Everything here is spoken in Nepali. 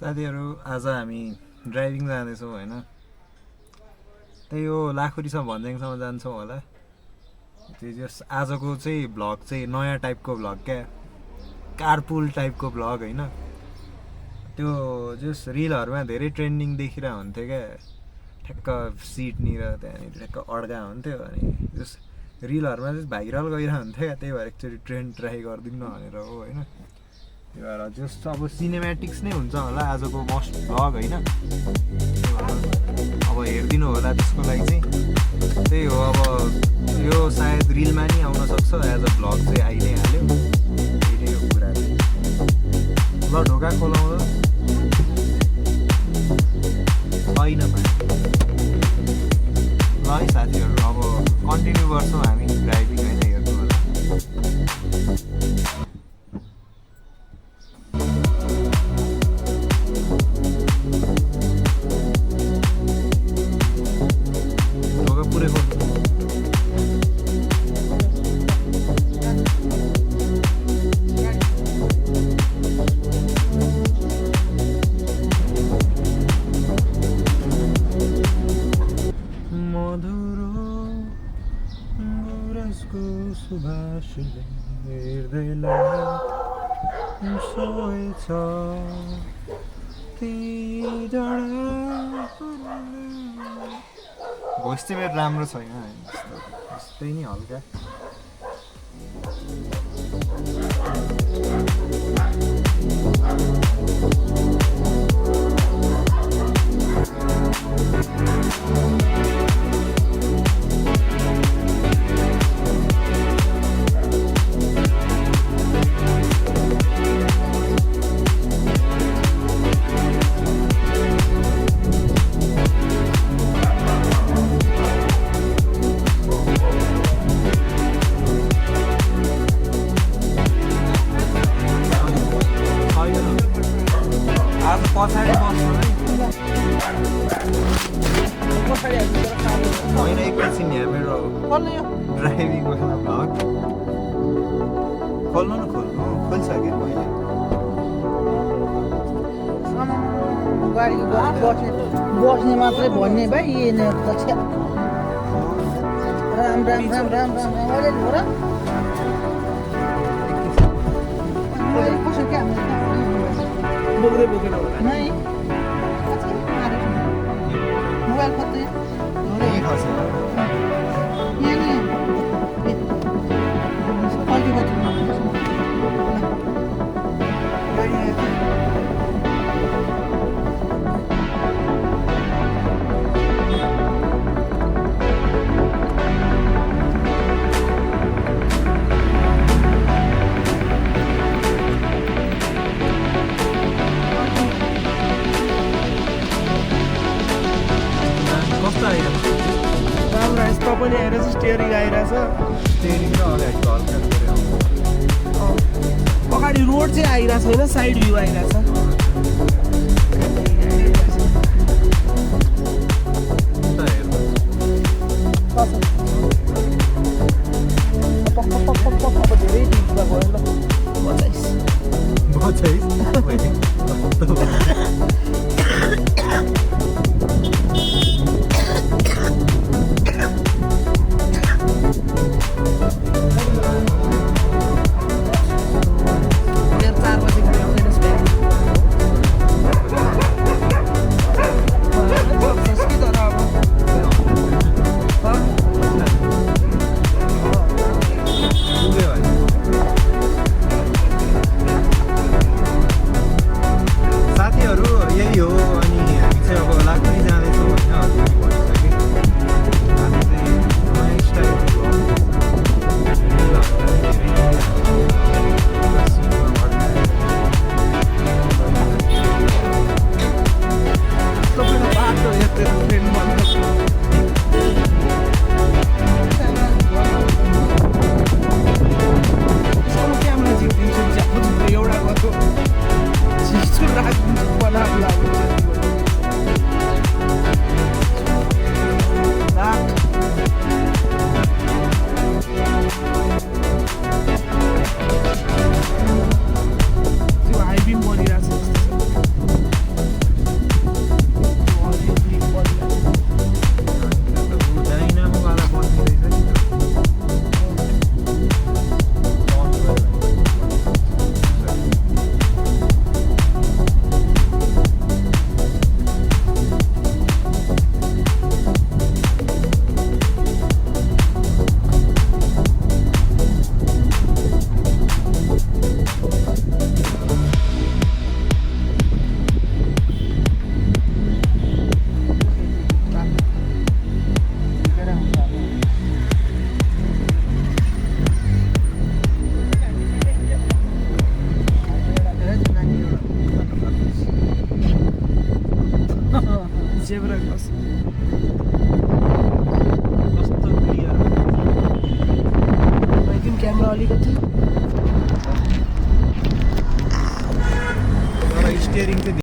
साथीहरु आज हामी ड्राइभिङ जाँदैछौँ हैन त्यही हो लाखुरीसम्म भन्ज्याङसम्म जान्छौँ होला त्यो जस आजको चाहिँ भ्लग चाहिँ नयाँ टाइपको भ्लग क्या कारपुल टाइपको भ्लग हैन त्यो जस रिलहरुमा धेरै ट्रेन्डिङ देखिरा हुन्थ्यो क्या ठ्याक्क सिट नि र त्यहाँनि ठ्याक्क अड्गा हुन्थ्यो अनि जस रिलहरुमा चाहिँ भाइरल गइरा हुन्थ्यो क्या त्यही भएर एकचोटी ट्रेन्ड ट्राई गर्दिनु न भनेर हो हैन त्यही भएर जस्ट अब सिनेम्याटिक्स नै हुन्छ होला आजको मस्ट भ्लग हैन अब हेर्दिनु होला त्यसको लागि चाहिँ त्यही हो अब यो सायद रिलमा नि आउन सक्छ एज अ भ्लग चाहिँ आइ नै हाल्यो यही नै हो कुरा ल ढोका खोलाउँदा छैन पानी ल है साथीहरु अब कन्टिन्यू गर्छौँ हामी ड्राइभिङ हैन हेर्नु होला भोइस चाहिँ मेरो राम्रो छैन त्यस्तै नि हल्का पछाडि बस्नु है होइन एकैछिन यहाँ मेरो ड्राइभिङ वाला भ्लग खोल्नु न खोल्नु खोलिसकेँ मैले बस्ने मात्रै भन्ने भाइ राम राम राम राम राम बोक्दै बोकेर होला नै मोबाइल खोज्दै यही खर्च पनि आइरहेछ स्टियरिङ आइरहेछ स्टियरिङ र अगाडिको हल्का अगाडि रोड चाहिँ आइरहेछ होइन साइड भ्यू आइरहेछ अब धेरै डिपमा गयो ल अलिकति तर स्टियरिङ चाहिँ